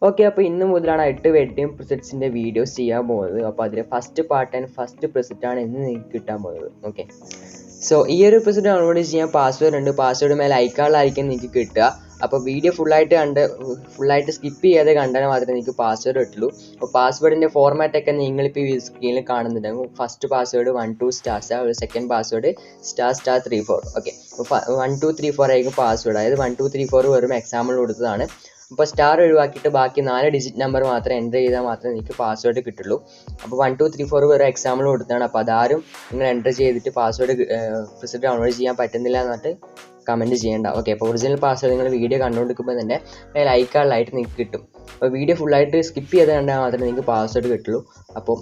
Okay, അപ്പോൾ ഇന്ന് മുതലാണ് 8 വെഡ്ഡിങ് പ്രിസെറ്റ്സിൻ്റെ വീഡിയോസ് ചെയ്യാൻ പോകുന്നത്. അപ്പോൾ അതിലെ ഫസ്റ്റ് പാർട്ട് ആൻഡ് ഫസ്റ്റ് പ്രിസെറ്റാണ് ഇന്ന് നിങ്ങൾക്ക് കിട്ടാൻ പോകുന്നത്. ഓക്കെ, സോ ഈ ഒരു പ്രിസെറ്റ് ഡൗൺലോഡ് ചെയ്യാൻ പാസ്വേഡ് ഉണ്ട്. പാസ്വേഡ് മേലെ ഐക്കാളിലായിരിക്കും നിങ്ങൾക്ക് കിട്ടുക. അപ്പോൾ വീഡിയോ ഫുള്ളായിട്ട് സ്കിപ്പ് ചെയ്യാതെ കണ്ടാൽ മാത്രമേ നിങ്ങൾക്ക് പാസ്വേഡ് കിട്ടുള്ളൂ. അപ്പോൾ പാസ്വേഡിൻ്റെ ഫോർമാറ്റൊക്കെ നിങ്ങളിപ്പോൾ ഈ സ്ക്രീനിൽ കാണുന്നുണ്ടാകും. First password 1 2 star, second password ***3 4. Okay, 1 2 3 4 ആയിരിക്കും പാസ്വേഡ്. അതായത് 1 2 3 4 വെറും എക്സാമ്പിൾ കൊടുത്തതാണ്. അപ്പോൾ സ്റ്റാർ ഒഴിവാക്കിയിട്ട് ബാക്കി 4 ഡിജിറ്റ് നമ്പർ മാത്രം എൻ്റർ ചെയ്താൽ മാത്രമേ നിങ്ങൾക്ക് പാസ്വേഡ് കിട്ടുള്ളൂ. അപ്പോൾ 1 2 3 4 വേറെ എക്സാമ്പിൾ കൊടുത്തതാണ്. അപ്പോൾ അതാരും നിങ്ങൾ എൻ്റർ ചെയ്തിട്ട് പാസ്വേഡ് പ്രിസെറ്റ് ഡൗൺലോഡ് ചെയ്യാൻ പറ്റുന്നില്ല എന്നിട്ട് കമൻറ്റ് ചെയ്യേണ്ട. ഓക്കെ, അപ്പോൾ ഒറിജിനൽ പാസ്വേഡ് നിങ്ങൾ വീഡിയോ കണ്ടുകൊണ്ടിരിക്കുമ്പോൾ തന്നെ ലൈക്കാളിലായിട്ട് നിങ്ങൾക്ക് കിട്ടും. അപ്പോൾ വീഡിയോ ഫുള്ളായിട്ട് സ്കിപ്പ് ചെയ്ത് കണ്ടാൽ മാത്രമേ നിങ്ങൾക്ക് പാസ്വേഡ് കിട്ടുള്ളൂ. അപ്പോൾ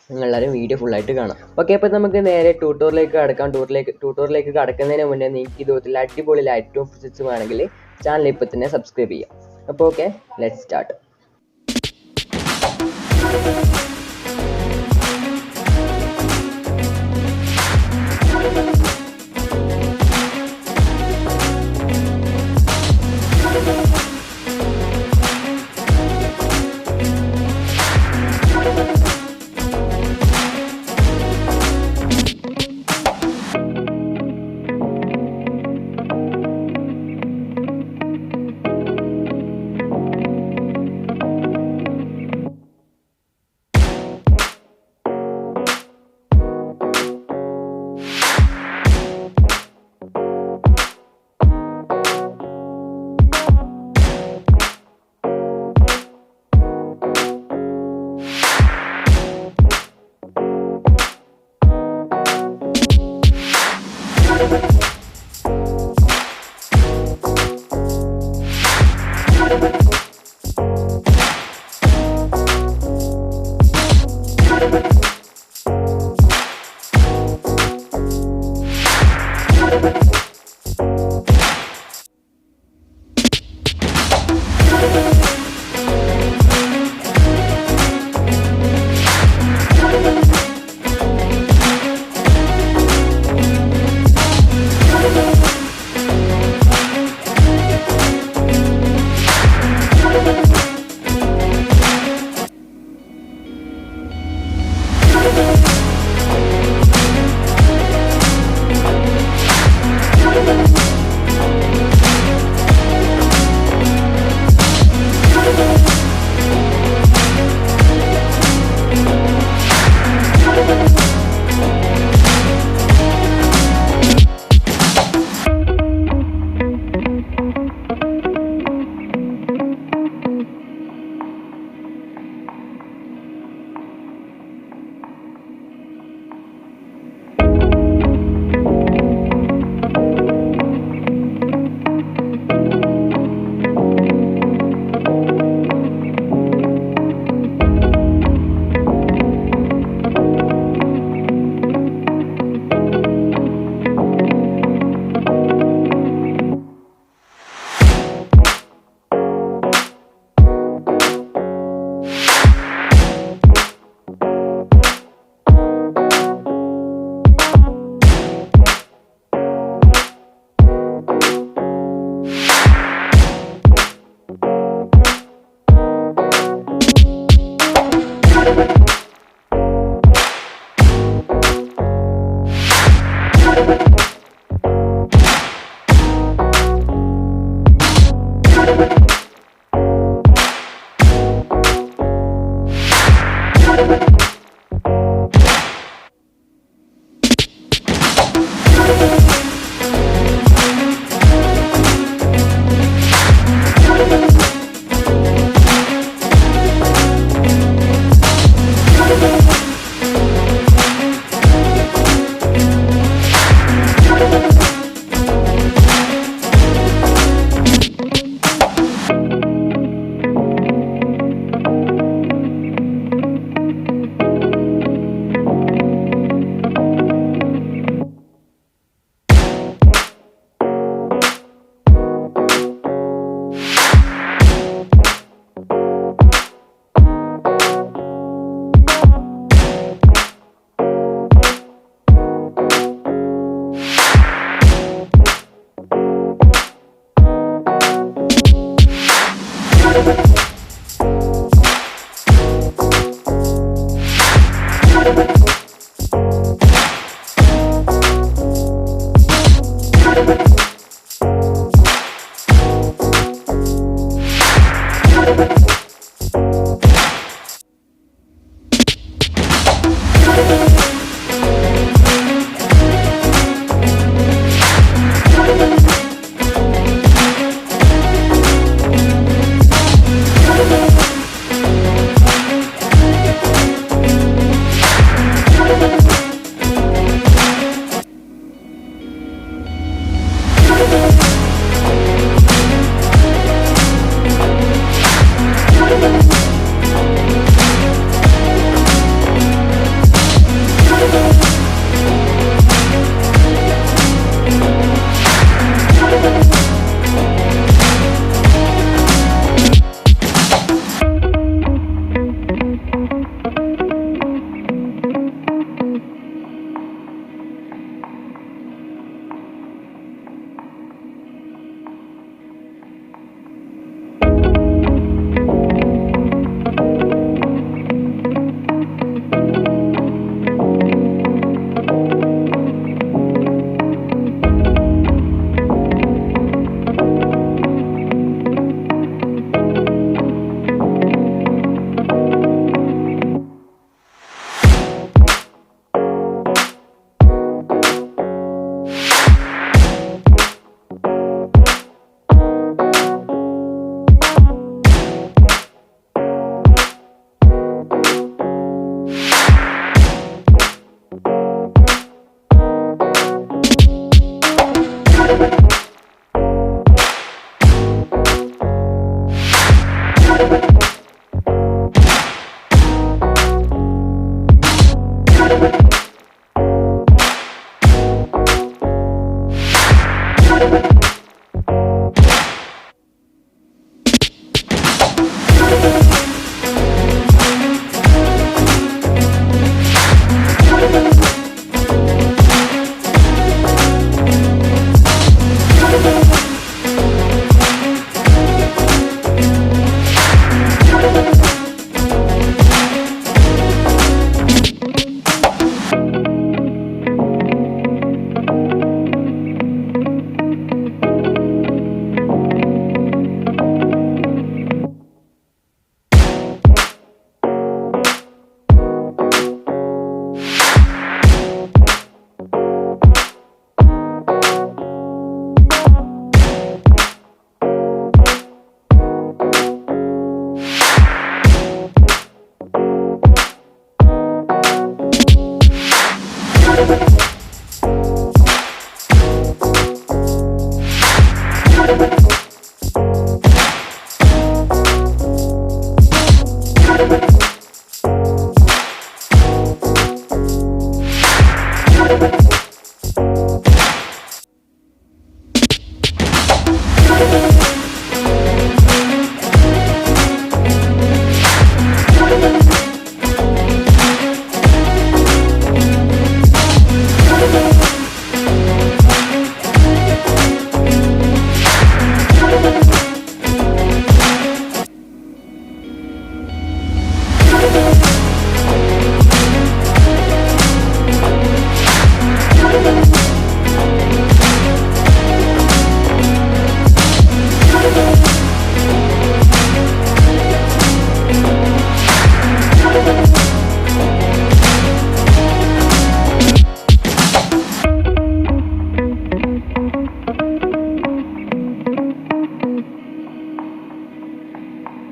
നിങ്ങളെല്ലാവരും വീഡിയോ ഫുള്ളായിട്ട് കാണാം. ഓക്കെ, അപ്പോൾ നമുക്ക് നേരെ ട്യൂട്ടോറിയലിലേക്ക് കടക്കാം. ട്യൂട്ടോറിയലിലേക്ക് കടക്കുന്നതിന് മുന്നേ നിങ്ങൾക്ക് ഇതുപോലത്തെ അടിപൊളി ലൈറ്റ്റൂം പ്രിസെറ്റ്സ് വേണമെങ്കിൽ ചാനൽ ഇപ്പോൾ തന്നെ സബ്സ്ക്രൈബ് ചെയ്യാം. അപ്പോൾ ഓക്കെ, ലെറ്റ്സ് സ്റ്റാർട്ട്.